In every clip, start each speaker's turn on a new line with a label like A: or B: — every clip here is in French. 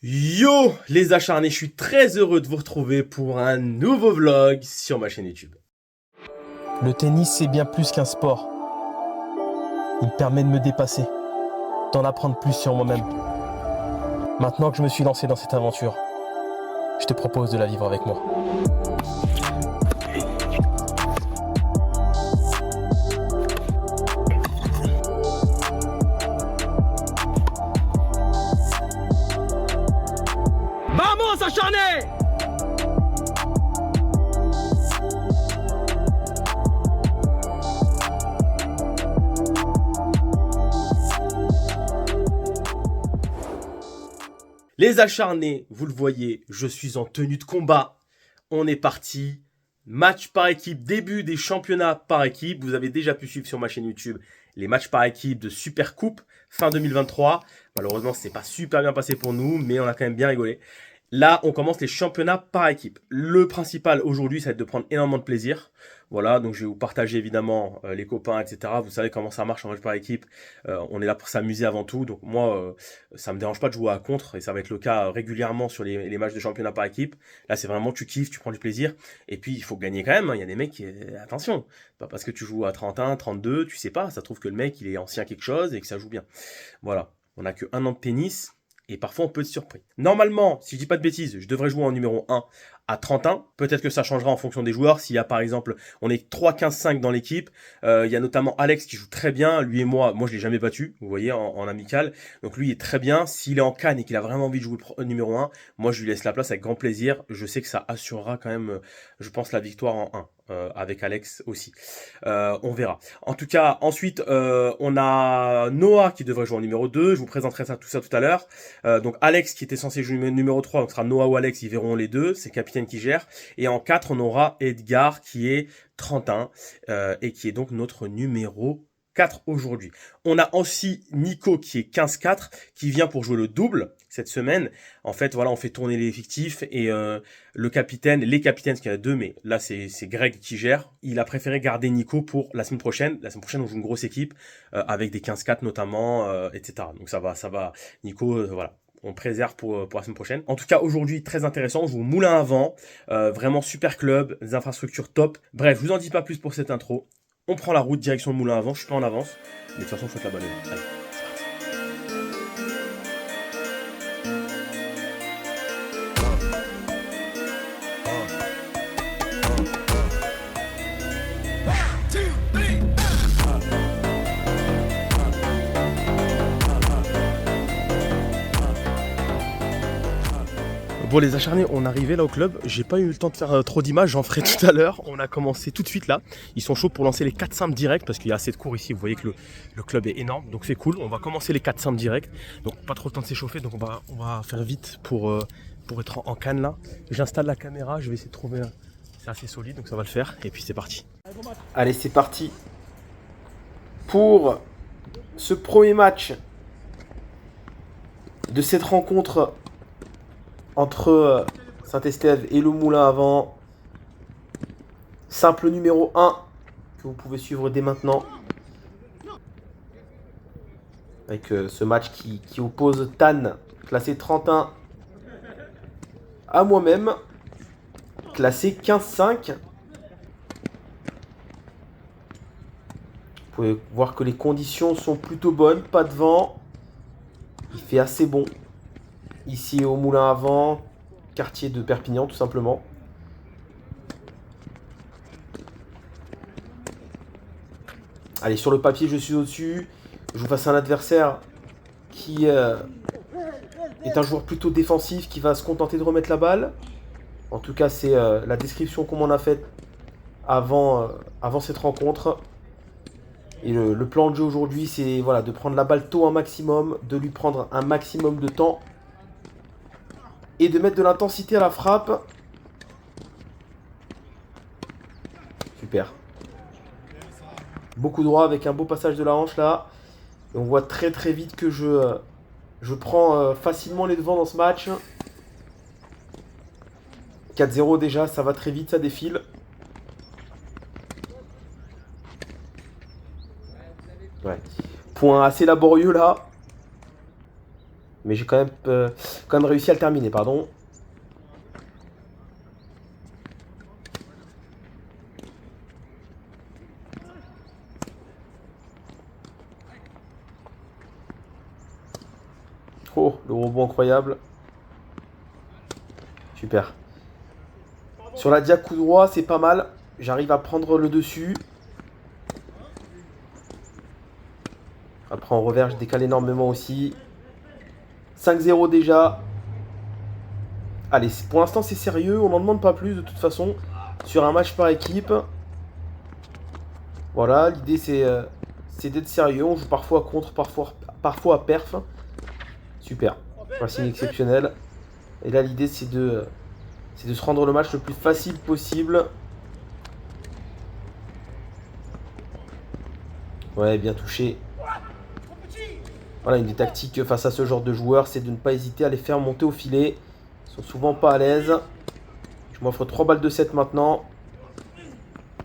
A: Yo les acharnés, je suis très heureux de vous retrouver pour un nouveau vlog sur ma chaîne YouTube.
B: Le tennis, c'est bien plus qu'un sport. Il permet de me dépasser, d'en apprendre plus sur moi-même. Maintenant que je me suis lancé dans cette aventure, je te propose de la vivre avec moi.
A: Vamos acharnés! Les acharnés, vous le voyez, je suis en tenue de combat. On est parti. Match par équipe, début des championnats par équipe. Vous avez déjà pu suivre sur ma chaîne YouTube les matchs par équipe de Super Coupe fin 2023. Malheureusement, c'est pas super bien passé pour nous, mais on a quand même bien rigolé. Là, on commence les championnats par équipe. Le principal aujourd'hui, ça va être de prendre énormément de plaisir. Voilà, donc je vais vous partager évidemment les copains, etc. Vous savez comment ça marche en match par équipe. On est là pour s'amuser avant tout. Donc moi, ça me dérange pas de jouer à contre et ça va être le cas régulièrement sur les matchs de championnat par équipe. Là, c'est vraiment tu kiffes, tu prends du plaisir. Et puis, il faut gagner quand même. Il y a des mecs qui... Attention, pas parce que tu joues à 31, 32, tu sais pas. Ça trouve que le mec, il est ancien quelque chose et que ça joue bien. Voilà, on n'a que un an de tennis. Et parfois, on peut être surpris. Normalement, si je dis pas de bêtises, je devrais jouer en numéro 1 à 31. Peut-être que ça changera en fonction des joueurs. S'il y a par exemple, on est 3, 15, 5 dans l'équipe. Il y a notamment Alex qui joue très bien. Lui et moi je l'ai jamais battu, vous voyez, en amical. Donc lui est très bien. S'il est en canne et qu'il a vraiment envie de jouer le numéro 1, moi je lui laisse la place avec grand plaisir. Je sais que ça assurera quand même, je pense, la victoire en 1. Avec Alex aussi. On verra. En tout cas, ensuite, on a Noah qui devrait jouer en numéro 2. Je vous présenterai tout ça tout à l'heure. Donc Alex qui était censé jouer numéro 3, donc ce sera Noah ou Alex, ils verront les deux, c'est capitaine qui gère. Et en 4, on aura Edgar qui est 31 et qui est donc notre numéro 4 aujourd'hui. On a aussi Nico qui est 15-4, qui vient pour jouer le double cette semaine. En fait, voilà, on fait tourner les fictifs et le capitaine, les capitaines, parce qu'il y en a deux, mais là c'est Greg qui gère. Il a préféré garder Nico pour la semaine prochaine. La semaine prochaine, on joue une grosse équipe avec des 15-4 notamment, etc. Donc ça va. Nico, voilà. On préserve pour la semaine prochaine. En tout cas, aujourd'hui, très intéressant. Je vous moulin à vent. Vraiment super club, des infrastructures top. Bref, je vous en dis pas plus pour cette intro. On prend la route, direction le moulin à vent. Je suis pas en avance. Mais de toute façon, il faut être la balle. Allez. Bon les acharnés, on arrivait là au club, j'ai pas eu le temps de faire trop d'images, j'en ferai tout à l'heure. On a commencé tout de suite là, ils sont chauds pour lancer les 4 simples directs parce qu'il y a assez de cours ici, vous voyez que le club est énorme, donc c'est cool. On va commencer les 4 simples directs, donc pas trop le temps de s'échauffer, donc on va faire vite pour être en canne là. J'installe la caméra, je vais essayer de trouver, c'est assez solide donc ça va le faire, et puis c'est parti. Allez c'est parti pour ce premier match de cette rencontre entre Saint-Estève et le Moulin à Vent. Simple numéro 1 que vous pouvez suivre dès maintenant. Avec ce match qui oppose Tan, classé 31, à moi-même, classé 15-5. Vous pouvez voir que les conditions sont plutôt bonnes, pas de vent. Il fait assez bon. Ici au Moulin à Vent, quartier de Perpignan tout simplement. Allez, sur le papier, je suis au-dessus. Je joue face à un adversaire qui est un joueur plutôt défensif, qui va se contenter de remettre la balle. En tout cas, c'est la description qu'on m'en a faite avant cette rencontre. Et le plan de jeu aujourd'hui, c'est voilà, de prendre la balle tôt un maximum, de lui prendre un maximum de temps. Et de mettre de l'intensité à la frappe. Super. Beaucoup droit avec un beau passage de la hanche là. Et on voit très très vite que je prends facilement les devants dans ce match. 4-0 déjà, ça va très vite, ça défile. Ouais. Point assez laborieux là. Mais j'ai quand même réussi à le terminer, pardon. Oh, le rebond incroyable. Super. Sur la dia coup droit, c'est pas mal. J'arrive à prendre le dessus. Après en revers, je décale énormément aussi. 5-0 déjà. Allez, pour l'instant c'est sérieux. On n'en demande pas plus de toute façon. Sur un match par équipe. Voilà, l'idée c'est d'être sérieux. On joue parfois contre, parfois à perf. Super. Racing exceptionnel. Et là l'idée c'est de se rendre le match le plus facile possible. Ouais, bien touché. Voilà, une des tactiques face à ce genre de joueurs, c'est de ne pas hésiter à les faire monter au filet. Ils sont souvent pas à l'aise. Je m'offre 3 balles de 7 maintenant.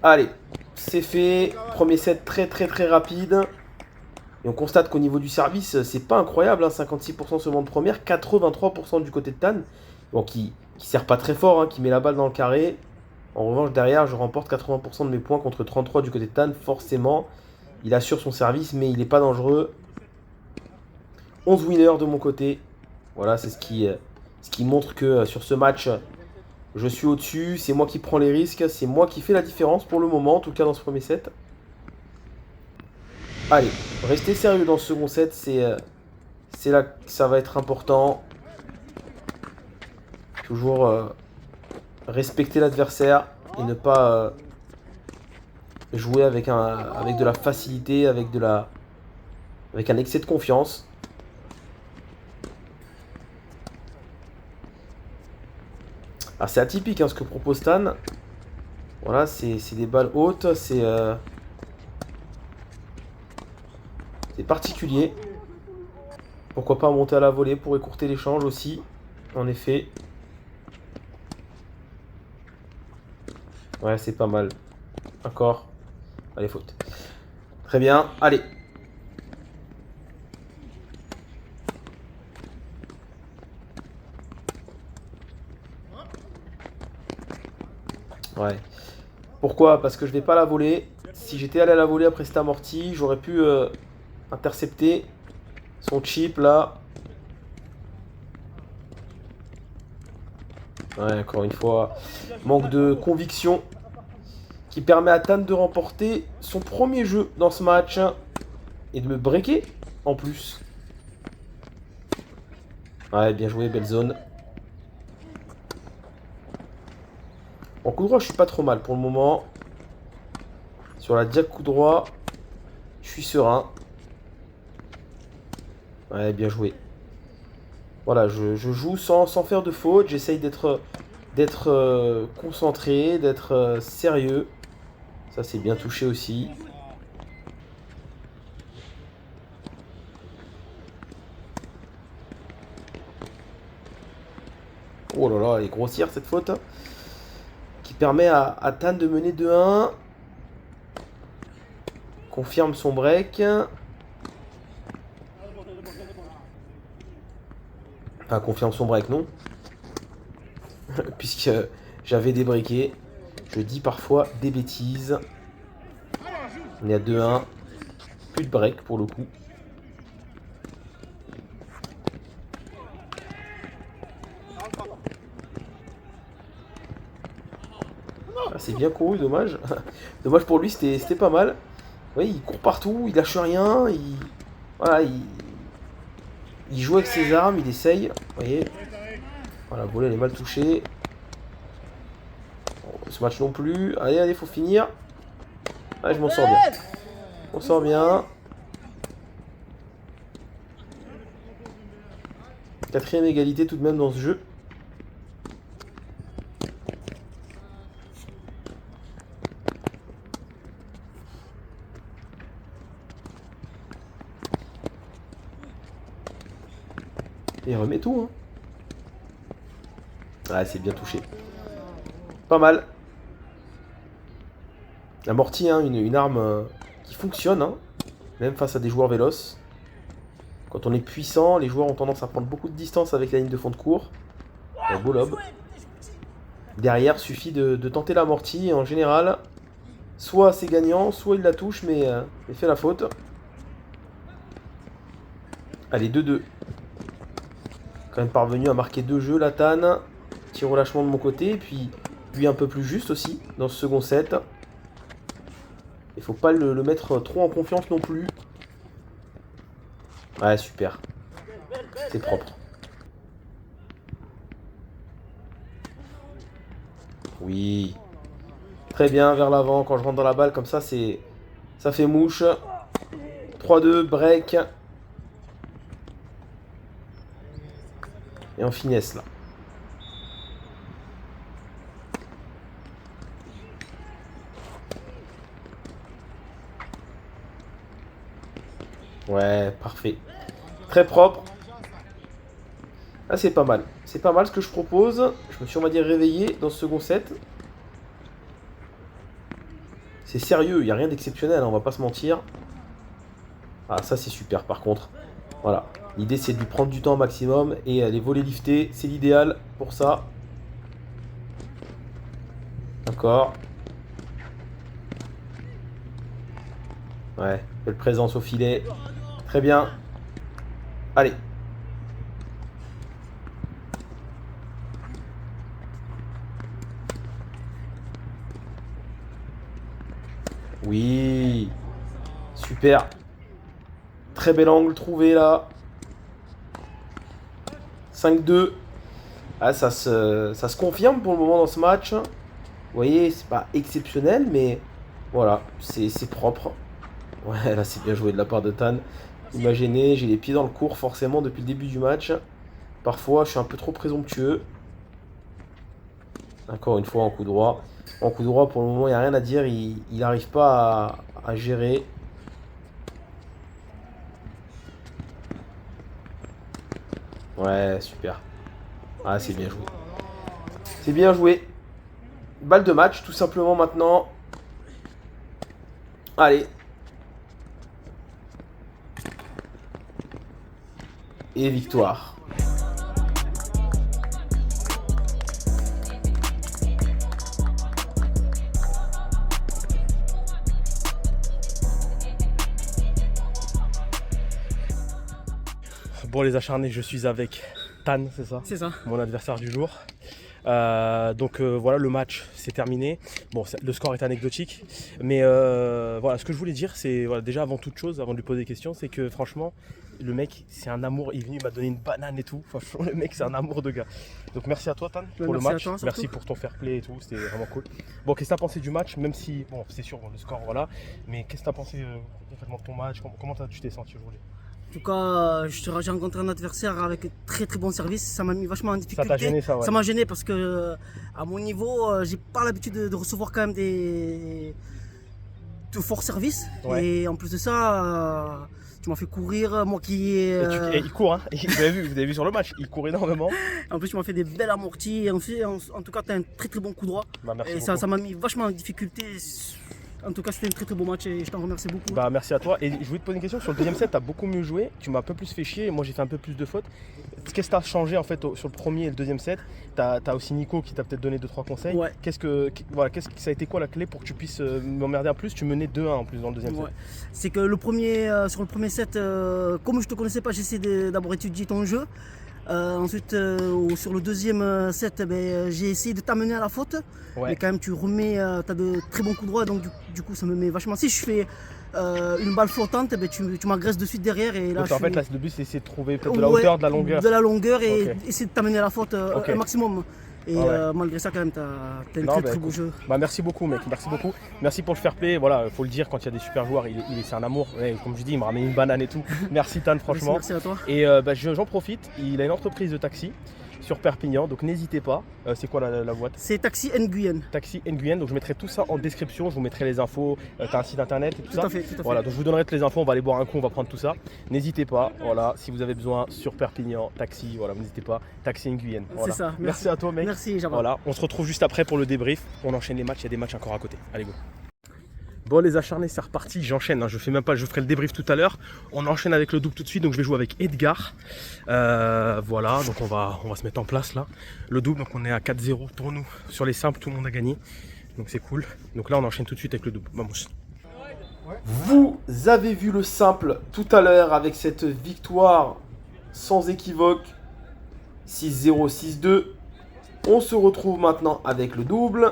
A: Allez, c'est fait. Premier set très rapide. Et on constate qu'au niveau du service, c'est pas incroyable. Hein, 56% seulement de première, 83% du côté de Tan. Bon, qui sert pas très fort, hein, qui met la balle dans le carré. En revanche, derrière, je remporte 80% de mes points contre 33 du côté de Tan. Forcément, il assure son service, mais il n'est pas dangereux. 11 winners de mon côté. Voilà, c'est ce qui montre que sur ce match, je suis au-dessus. C'est moi qui prends les risques. C'est moi qui fais la différence pour le moment, en tout cas dans ce premier set. Allez, restez sérieux dans ce second set. C'est là que ça va être important. Toujours respecter l'adversaire et ne pas jouer avec de la facilité, avec un excès de confiance. Alors c'est atypique hein, ce que propose Tan. Voilà, c'est des balles hautes, c'est particulier. Pourquoi pas monter à la volée pour écourter l'échange aussi, en effet. Ouais, c'est pas mal. Encore. Allez, faute. Très bien, allez. Ouais. Pourquoi? Parce que je vais pas la voler. Si j'étais allé à la volée après cet amorti, j'aurais pu intercepter son chip là. Ouais, encore une fois, manque de conviction qui permet à Tan de remporter son premier jeu dans ce match et de me breaker en plus. Ouais, bien joué, belle zone. En coup droit, je suis pas trop mal pour le moment. Sur la diag coup droit, je suis serein. Ouais, bien joué. Voilà, je joue sans faire de faute. J'essaye d'être concentré, d'être sérieux. Ça, c'est bien touché aussi. Oh là là, elle est grossière cette faute. Qui permet à Tan de mener 2-1. Confirme son break. Enfin, confirme son break, non. Puisque j'avais débreaké. Je dis parfois des bêtises. On est à 2-1. Plus de break pour le coup. Ah, c'est bien couru, dommage. Dommage pour lui, c'était pas mal. Oui, il court partout, il lâche rien. Voilà, il joue avec ses armes, il essaye. Vous voyez. Voilà, la volée elle est mal touchée. Bon, ce match non plus. Allez, allez, faut finir. Allez, je m'en sors bien. On sort bien. Quatrième égalité tout de même dans ce jeu. Et remet tout. Hein. Ouais, c'est bien touché. Pas mal. L'amorti, hein, une arme qui fonctionne, hein, même face à des joueurs véloces. Quand on est puissant, les joueurs ont tendance à prendre beaucoup de distance avec la ligne de fond de cours. Un beau lob. Derrière, suffit de tenter l'amorti. Et en général, soit c'est gagnant, soit il la touche, mais il fait la faute. Allez, 2-2. Quand même parvenu à marquer 2 jeux, la Tan. Tir au lâchement de mon côté. Et puis un peu plus juste aussi dans ce second set. Il faut pas le mettre trop en confiance non plus. Ouais, super. C'est propre. Oui. Très bien, vers l'avant. Quand je rentre dans la balle comme ça, ça fait mouche. 3-2, break. Et en finesse, là. Ouais, parfait. Très propre. Ah, c'est pas mal. C'est pas mal ce que je propose. Je me suis, on va dire, réveillé dans ce second set. C'est sérieux, il n'y a rien d'exceptionnel, hein, on va pas se mentir. Ah, ça c'est super par contre. Voilà. L'idée c'est de lui prendre du temps au maximum. Et les volets liftés, c'est l'idéal pour ça. D'accord. Ouais, belle présence au filet. Très bien. Allez. Oui. Super. Très bel angle trouvé là. 5-2. Ah, ça se confirme pour le moment dans ce match. Vous voyez, c'est pas exceptionnel, mais voilà, c'est propre. Ouais, là c'est bien joué de la part de Tan. Il m'a gêné, j'ai les pieds dans le court forcément depuis le début du match. Parfois, je suis un peu trop présomptueux. Encore une fois en coup droit. En coup droit, pour le moment, il n'y a rien à dire. Il n'arrive pas à gérer. Ouais, super. Ah, c'est bien joué. C'est bien joué. Balle de match, tout simplement maintenant. Allez. Et victoire.
B: Bon les acharnés, je suis avec Tan, c'est ça?
C: C'est ça.
B: Mon adversaire du jour. Donc voilà, le match c'est terminé. Bon, le score est anecdotique, mais voilà, ce que je voulais dire, c'est voilà, déjà avant toute chose, avant de lui poser des questions, c'est que franchement, le mec, c'est un amour. Il est venu, il m'a donné une banane et tout. Franchement, le mec, c'est un amour de gars. Donc merci à toi, Tan, pour le match.
C: Toi,
B: merci pour ton fair play et tout. C'était vraiment cool. Bon, qu'est-ce que t'as pensé du match, même si bon, c'est sûr, bon, le score, voilà. Mais qu'est-ce que t'as pensé concrètement de ton match? Comment tu t'es senti aujourd'hui?
C: En tout cas, j'ai rencontré un adversaire avec très très bon service. Ça m'a mis vachement en difficulté.
B: Ça t'a gêné, ça, ouais.
C: Ça m'a gêné parce que à mon niveau, j'ai pas l'habitude de recevoir quand même de forts services.
B: Ouais.
C: Et en plus de ça, tu m'as fait courir, moi qui ai.
B: Et il court, hein. Vous avez vu sur le match, il court énormément.
C: En plus, tu m'as fait des belles amortis. En tout cas, tu as un très très bon coup droit.
B: Bah, merci
C: et
B: beaucoup.
C: ça m'a mis vachement en difficulté. En tout cas, c'était un très très beau match et je t'en remercie beaucoup.
B: Bah merci à toi. Et je voulais te poser une question. Sur le deuxième set, tu as beaucoup mieux joué. Tu m'as un peu plus fait chier. Et moi, j'ai fait un peu plus de fautes. Qu'est-ce que tu as changé en fait sur le premier et le deuxième set? Tu as aussi Nico qui t'a peut-être donné 2-3 conseils.
C: Ouais.
B: Ça a été quoi la clé pour que tu puisses m'emmerder en plus? Tu menais 2-1 en plus dans le deuxième set.
C: C'est que sur le premier set, comme je te connaissais pas, j'ai essayé d'abord étudier ton jeu. Ensuite, sur le deuxième set, j'ai essayé de t'amener à la faute.
B: Ouais.
C: Mais quand même, tu remets, tu as de très bons coups droits, donc du coup, ça me met vachement. Si je fais une balle flottante, tu m'agresses de suite derrière. Et là,
B: donc, en fait, là, le but, c'est essayer de trouver peut-être de la hauteur, de la longueur.
C: De la longueur et
B: Okay.
C: essayer de t'amener à la faute un maximum. Et malgré ça, quand même, tu as un très beau jeu.
B: Bah, merci beaucoup, mec. Merci beaucoup. Merci pour le fair play. Voilà, faut le dire, quand il y a des super joueurs, c'est un amour. Ouais, comme je dis, il m'a ramené une banane et tout. Merci, Tan, franchement.
C: Merci à toi.
B: Et j'en profite. Il a une entreprise de taxi sur Perpignan, donc n'hésitez pas. C'est quoi la boîte?
C: C'est Taxi Nguyen.
B: Taxi Nguyen, donc je mettrai tout ça en description, je vous mettrai les infos, t'as un site internet et tout ça.
C: Tout à fait.
B: Voilà, donc je vous donnerai toutes les infos, on va aller boire un coup, on va prendre tout ça. N'hésitez pas, voilà, si vous avez besoin sur Perpignan, taxi, voilà, n'hésitez pas, Taxi Nguyen. Voilà.
C: C'est ça.
B: Merci à toi, mec.
C: Merci, Java.
B: Voilà, on se retrouve juste après pour le débrief. On enchaîne les matchs, il y a des matchs encore à côté. Allez, go.
A: Bon les acharnés, c'est reparti, j'enchaîne, hein. Je ferai le débrief tout à l'heure. On enchaîne avec le double tout de suite, donc je vais jouer avec Edgar. Voilà, donc on va se mettre en place là. Le double, donc on est à 4-0 pour nous. Sur les simples, tout le monde a gagné. Donc c'est cool. Donc là on enchaîne tout de suite avec le double. Vamos. Vous avez vu le simple tout à l'heure avec cette victoire sans équivoque. 6-0, 6-2. On se retrouve maintenant avec le double.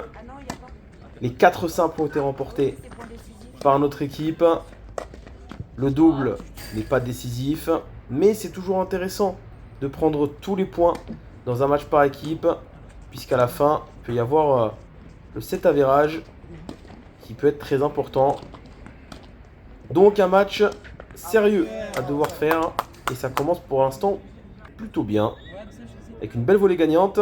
A: Les 4 simples ont été remportés par notre équipe. Le double n'est pas décisif, mais c'est toujours intéressant de prendre tous les points dans un match par équipe, puisqu'à la fin, il peut y avoir le set avérage qui peut être très important. Donc un match sérieux à devoir faire, et ça commence pour l'instant plutôt bien, avec une belle volée gagnante.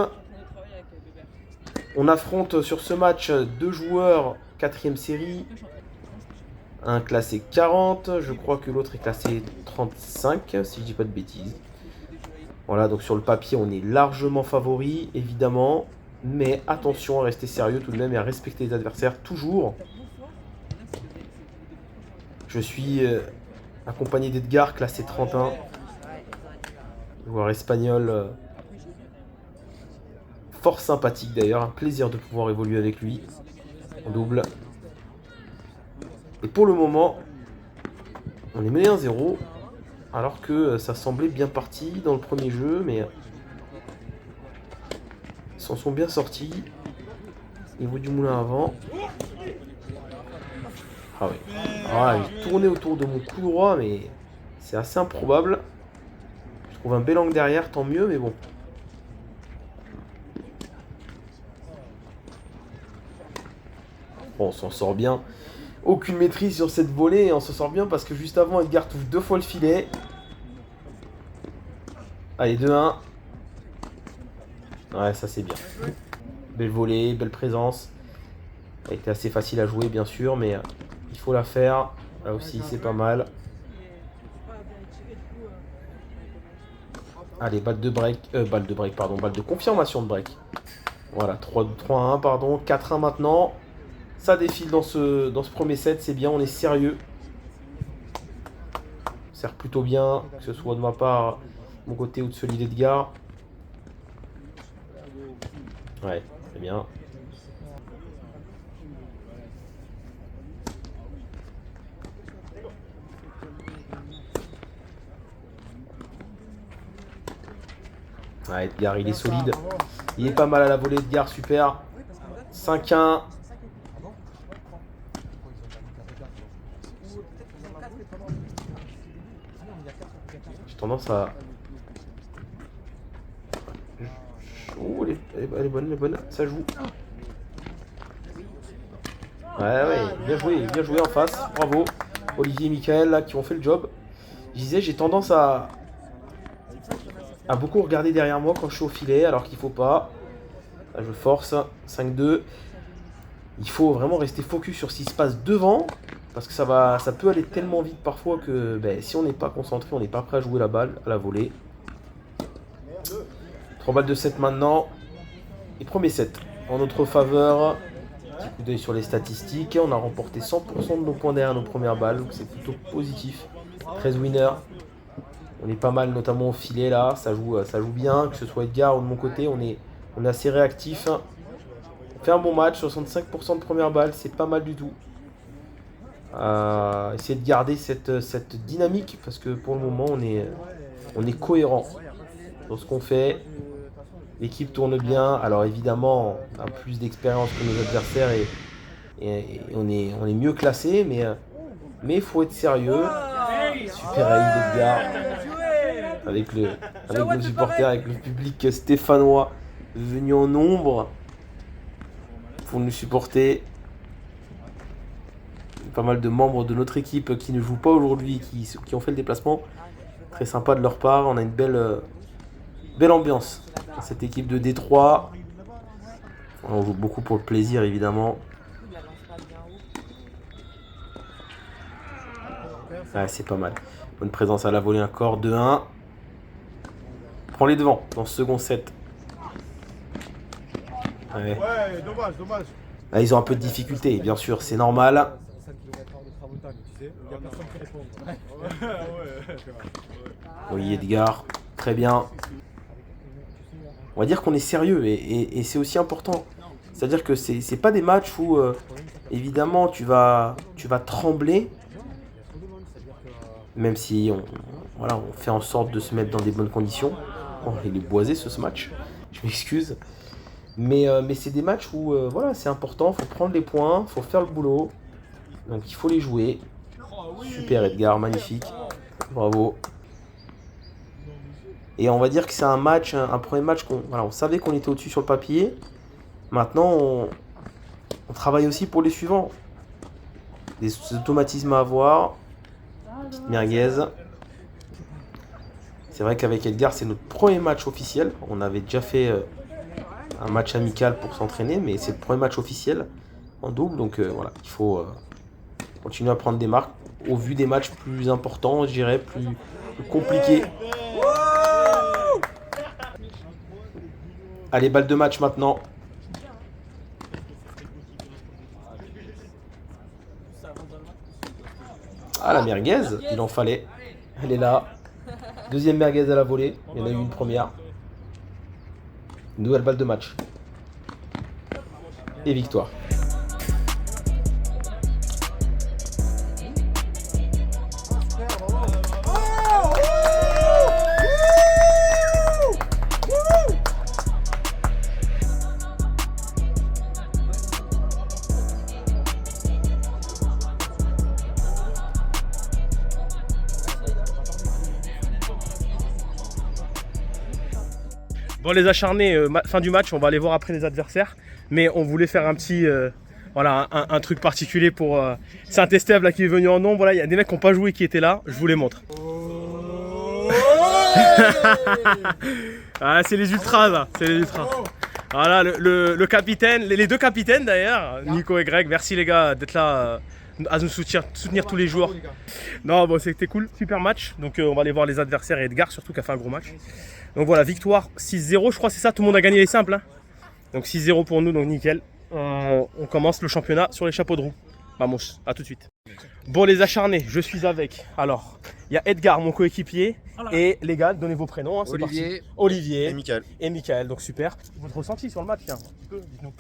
A: On affronte sur ce match 2 joueurs 4ème série. Un classé 40. Je crois que l'autre est classé 35, si je dis pas de bêtises. Voilà, donc sur le papier, on est largement favori, évidemment. Mais attention à rester sérieux tout de même et à respecter les adversaires toujours. Je suis accompagné d'Edgar, classé 31. Joueur espagnol. Fort sympathique d'ailleurs, un plaisir de pouvoir évoluer avec lui en double. Et pour le moment, on est mené 1-0, alors que ça semblait bien parti dans le premier jeu, mais ils s'en sont bien sortis. Niveau du moulin avant. Ah ouais. Ah, j'ai tourné autour de mon coup droit, mais c'est assez improbable. Je trouve un bel angle derrière, tant mieux, mais bon. Bon, on s'en sort bien. Aucune maîtrise sur cette volée et on s'en sort bien parce que juste avant, Edgar touche 2 fois le filet. Allez, 2-1. Ouais, ça c'est bien. Belle volée, belle présence. Ça a été assez facile à jouer, bien sûr, mais il faut la faire. Là aussi, c'est pas mal. Allez, balle de confirmation de break. Voilà, 3-1, pardon. 4-1 maintenant. Ça défile dans ce premier set, c'est bien, on est sérieux. Ça sert plutôt bien, que ce soit de ma part, de mon côté ou de celui d'Edgar. Ouais, c'est bien. Ouais, Edgar, il est solide. Il est pas mal à la volée, Edgar, super. 5-1. J'ai tendance à... Oh, elle est bonne, ça joue. Ouais, bien joué en face, bravo. Olivier et Michael, là, qui ont fait le job. Je disais, j'ai tendance à beaucoup regarder derrière moi quand je suis au filet, alors qu'il faut pas. Là, je force, 5-2. Il faut vraiment rester focus sur ce qui se passe devant. Parce que ça peut aller tellement vite parfois que si on n'est pas concentré, on n'est pas prêt à jouer la balle, à la volée. 3 balles de 7 maintenant. Et premier set en notre faveur. Petit coup d'œil sur les statistiques. On a remporté 100% de nos points derrière nos premières balles. Donc c'est plutôt positif. 13 winners. On est pas mal, notamment au filet là. Ça joue bien. Que ce soit Edgar ou de mon côté, on est assez réactif. On fait un bon match. 65% de première balle. C'est pas mal du tout. Essayer de garder cette dynamique parce que pour le moment on est cohérent dans ce qu'on fait. L'équipe tourne bien, alors évidemment on a plus d'expérience que nos adversaires et on est mieux classé, mais il faut être sérieux. Super aïe d'Edgar avec nos supporters, avec le public stéphanois venu en nombre pour nous supporter. Pas mal de membres de notre équipe qui ne jouent pas aujourd'hui, qui ont fait le déplacement. Très sympa de leur part. On a une belle ambiance dans cette équipe de Détroit. On joue beaucoup pour le plaisir, évidemment. Ouais, c'est pas mal. Bonne présence à la volée encore. 2-1. Prends les devants dans ce second set. Ouais,
D: dommage.
A: Là, ils ont un peu de difficulté, bien sûr, c'est normal.
D: km/h de Travolta, mais tu sais, il n'y a personne qui répond.
A: Oui, Edgar, très bien. On va dire qu'on est sérieux et c'est aussi important. C'est-à-dire que c'est pas des matchs où, évidemment, tu vas trembler, même si voilà, on fait en sorte de se mettre dans des bonnes conditions. Oh, il est boisé ce match, je m'excuse. Mais c'est des matchs où voilà, c'est important, il faut prendre les points, il faut faire le boulot. Donc il faut les jouer. Super Edgar, magnifique. Bravo. Et on va dire que c'est un match, un premier match on savait qu'on était au-dessus sur le papier. Maintenant, on travaille aussi pour les suivants. Des automatismes à avoir. Petite merguez. C'est vrai qu'avec Edgar, c'est notre premier match officiel. On avait déjà fait un match amical pour s'entraîner, mais c'est le premier match officiel en double. Donc voilà, il faut continuer à prendre des marques au vu des matchs plus importants, je dirais, plus compliqués. Allez, balle de match maintenant. Ah, la merguez, il en fallait. Elle est là. Deuxième merguez à la volée. Il y en a eu une première. Une nouvelle balle de match. Et victoire. Bon les acharnés, fin du match, on va aller voir après les adversaires. Mais on voulait faire un petit, voilà, un truc particulier pour Saint-Estève là qui est venu en nombre. Voilà, il y a des mecs qui n'ont pas joué qui étaient là, je vous les montre. Ah, c'est les ultras là, c'est les ultras. Voilà le capitaine, les deux capitaines d'ailleurs, Nico et Greg. Merci les gars d'être là, à nous soutenir tous les jours. Non bon c'était cool, super match. Donc on va aller voir les adversaires et Edgar surtout qui a fait un gros match. Donc voilà, victoire 6-0, je crois c'est ça, tout le monde a gagné les simples. Hein. Donc 6-0 pour nous, donc nickel. On commence le championnat sur les chapeaux de roue. Vamos, à tout de suite. Bon les acharnés, je suis avec. Alors, il y a Edgar, mon coéquipier. Et les gars, donnez vos prénoms. Hein, c'est
E: Olivier.
A: parti. Olivier.
E: Et Mickaël.
A: Et Mickaël, donc super. Votre ressenti sur le match, tiens, un petit peu, dites-nous.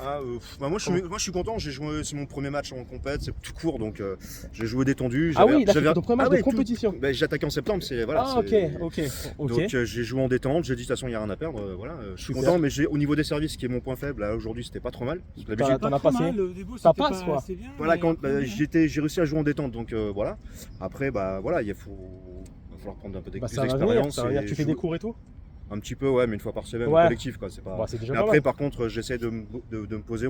E: Moi je suis content, j'ai joué, c'est mon premier match en compète, c'est tout court donc j'ai joué détendu.
A: Ah oui, là c'est ton premier match de compétition.
E: J'ai attaqué en septembre, c'est voilà.
A: Ah ok.
E: Donc j'ai joué en détente, j'ai dit de toute façon il n'y a rien à perdre, voilà. Je suis content, mais au niveau des services qui est mon point faible, là aujourd'hui c'était pas trop mal.
A: T'en as passé. Ça passe quoi.
E: Voilà, quand j'ai réussi à jouer en détente, donc voilà. Après bah voilà, il va falloir prendre un peu d'expérience.
A: Ça va venir, tu fais des cours et tout?
E: Un petit peu, ouais, mais une fois par semaine, en collectif, quoi. C'est pas...
A: Bah, c'est déjà
E: mais
A: pas
E: après,
A: mal.
E: par contre, j'essaie de me poser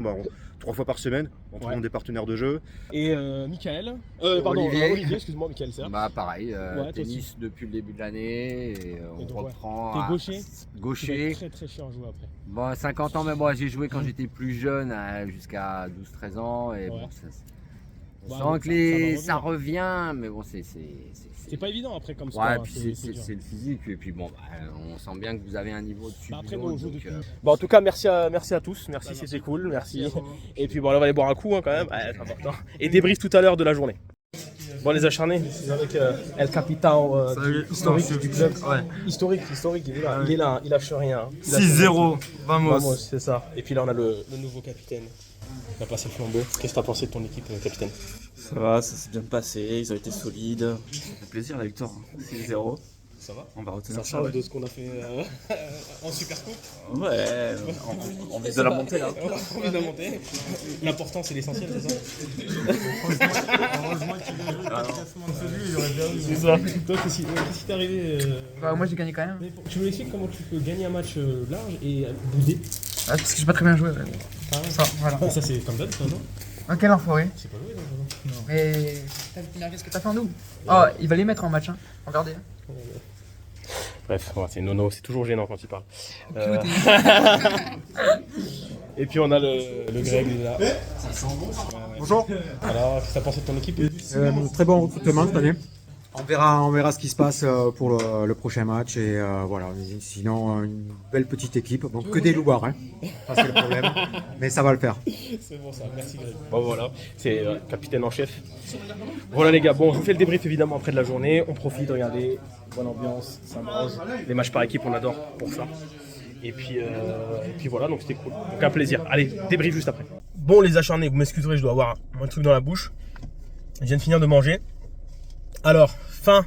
E: 3 fois par semaine en prenant des partenaires de jeu.
A: Et Mickaël,
F: Olivier,
A: excuse-moi, Mickaël, c'est
F: Bah pareil,
A: toi
F: tennis
A: aussi.
F: depuis le début de l'année et on
A: donc,
F: reprend.
A: T'es gaucher?
F: Gaucher.
A: Très très chiant à jouer après.
F: Bon, 50 ans, mais moi j'ai joué quand j'étais plus jeune, jusqu'à 12-13 ans. Et bon, on sent que ça revient, mais bon,
A: c'est pas évident après comme sport.
F: Ouais,
A: hein,
F: puis c'est le physique, et puis bon, on sent bien que vous avez un niveau dessus.
A: Après, bon, on joue depuis. Bon, en tout cas, merci à tous. Merci, c'était cool. Merci. Et puis, bon, là, on va aller boire un coup hein, quand même. Ouais, c'est important. Et débrief tout à l'heure de la journée. Bon, les acharnés, je suis avec El Capitão historique du club. Ouais. Historique, il est là, il lâche rien. Hein.
G: 6-0, vamos.
A: C'est ça. Et puis là, on a le nouveau capitaine. Il a passé le flambeau. Qu'est-ce que tu as pensé de ton équipe, capitaine?
G: Ça va, ça s'est bien passé, ils ont été solides. Ça fait plaisir la victoire, 6-0.
A: Ça va?
G: On va retenir
A: ça. Change de ce qu'on a fait en Super Coupe.
G: Ouais, on vise de la montée là.
A: On vise de la montée. L'important c'est l'essentiel, c'est ça? Heureusement qu'il a joué le classement de celui, il aurait bien eu. C'est ça. Toi, qu'est-ce qui t'est arrivé
H: Bah, moi j'ai gagné quand même.
A: Tu me expliques comment tu peux gagner un match large et bouder?
H: Ah, parce que j'ai pas très bien joué. Ouais. Ça, voilà.
A: Ça c'est comme d'hab, ça, non?
H: Ah, quel enfoiré.
A: C'est pas joué, non?
H: Mais qu'est-ce que t'as fait en double? Oh, il va les mettre en match, hein. Regardez.
A: Bref, ouais, c'est Nono, c'est toujours gênant quand il parle. Et puis on a le Greg là.
D: Bonjour.
A: Alors, qu'est-ce que t'as pensé de ton équipe?
D: Très bon recrutement cette année. On verra ce qui se passe pour le prochain match. Et voilà, sinon, une belle petite équipe. Bon, que des loupards, hein. Ça, c'est le problème. Mais ça va le faire.
A: C'est bon ça, merci Greg. Bon voilà, c'est capitaine en chef. Voilà les gars, bon, je vous fais le débrief évidemment après de la journée. On profite, regardez, bonne ambiance, ça mange. Les matchs par équipe, on adore pour ça. Et puis voilà, donc c'était cool. Donc un plaisir. Allez, débrief juste après. Bon les acharnés, vous m'excuserez, je dois avoir un truc dans la bouche. Je viens de finir de manger. Alors, fin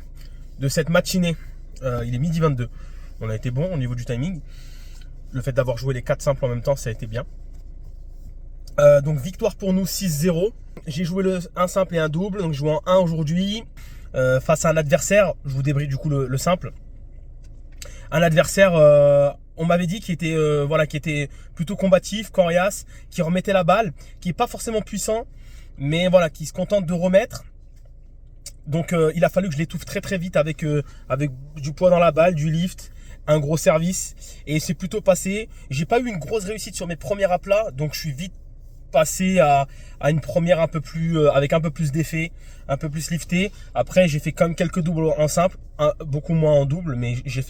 A: de cette matinée, il est midi 22. On a été bon au niveau du timing. Le fait d'avoir joué les 4 simples en même temps, ça a été bien. Donc victoire pour nous 6-0. J'ai joué un simple et un double, donc je joue en 1 aujourd'hui. Face à un adversaire, je vous débriefe du coup le simple. Un adversaire, on m'avait dit qui était plutôt combatif, coriace, qui remettait la balle, qui n'est pas forcément puissant, mais voilà, qui se contente de remettre. Donc il a fallu que je l'étouffe très très vite avec du poids dans la balle, du lift, un gros service, et c'est plutôt passé. J'ai pas eu une grosse réussite sur mes premiers aplats, donc je suis vite passé à une première un peu plus avec un peu plus d'effet, un peu plus lifté. Après j'ai fait quand même quelques doubles en simple, beaucoup moins en double, mais je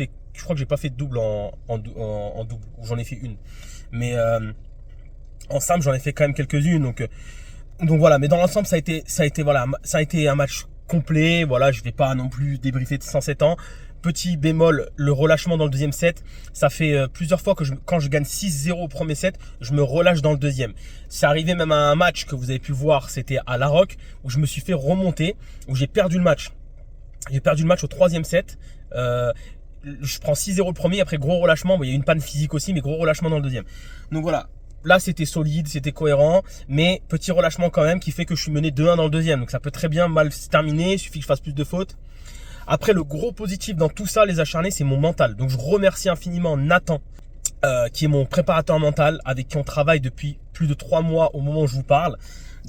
A: crois que j'ai pas fait de double en double, j'en ai fait une, mais en simple j'en ai fait quand même quelques-unes, donc voilà. Mais dans l'ensemble ça a été un match complet. Voilà, je vais pas non plus débriefer de 107 ans. Petit bémol, le relâchement dans le deuxième set, ça fait plusieurs fois que quand je gagne 6-0 au premier set, je me relâche dans le deuxième. C'est arrivé même à un match que vous avez pu voir, c'était à La Roque, où je me suis fait remonter, où j'ai perdu le match. J'ai perdu le match au troisième set. Je prends 6-0 le premier, après gros relâchement. Bon, il y a eu une panne physique aussi, mais gros relâchement dans le deuxième. Donc voilà. Là, c'était solide, c'était cohérent, mais petit relâchement quand même qui fait que je suis mené 2-1 dans le deuxième. Donc ça peut très bien mal se terminer, il suffit que je fasse plus de fautes. Après, le gros positif dans tout ça, les acharnés, c'est mon mental. Donc je remercie infiniment Nathan, qui est mon préparateur mental, avec qui on travaille depuis plus de 3 mois au moment où je vous parle.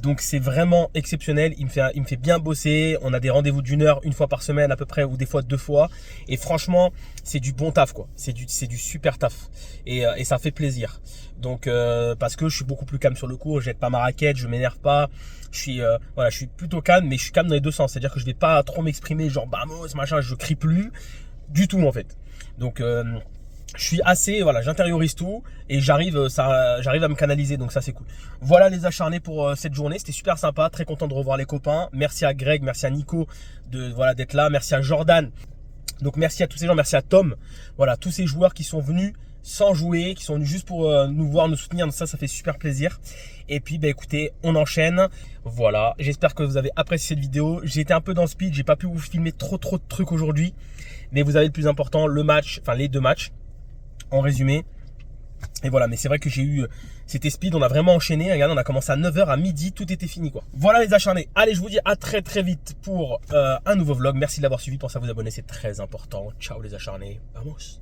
A: Donc c'est vraiment exceptionnel, il me fait bien bosser. On a des rendez-vous d'1 heure, une fois par semaine à peu près, ou des fois 2 fois. Et franchement, c'est du bon taf quoi. C'est du super taf. Et ça fait plaisir. Donc parce que je suis beaucoup plus calme sur le court, je jette pas ma raquette, je m'énerve pas. Je suis plutôt calme, mais je suis calme dans les deux sens. C'est-à-dire que je vais pas trop m'exprimer genre vamos, machin, je crie plus du tout en fait. Donc je suis assez, voilà, j'intériorise tout et j'arrive à me canaliser, donc ça c'est cool. Voilà les acharnés pour cette journée, c'était super sympa, très content de revoir les copains. Merci à Greg, merci à Nico d'être là, merci à Jordan. Donc merci à tous ces gens, merci à Tom. Voilà, tous ces joueurs qui sont venus sans jouer, qui sont venus juste pour nous voir, nous soutenir, donc ça fait super plaisir. Et puis bah écoutez, on enchaîne. Voilà, j'espère que vous avez apprécié cette vidéo. J'ai été un peu dans le speed, j'ai pas pu vous filmer trop de trucs aujourd'hui, mais vous avez le plus important, le match, enfin les 2 matchs en résumé. Et voilà, mais c'est vrai que c'était speed, on a vraiment enchaîné. Regardez, on a commencé à 9h, à midi, tout était fini quoi. Voilà les acharnés, allez, je vous dis à très vite pour un nouveau vlog. Merci de l'avoir suivi, pensez à vous abonner, c'est très important. Ciao les acharnés, vamos.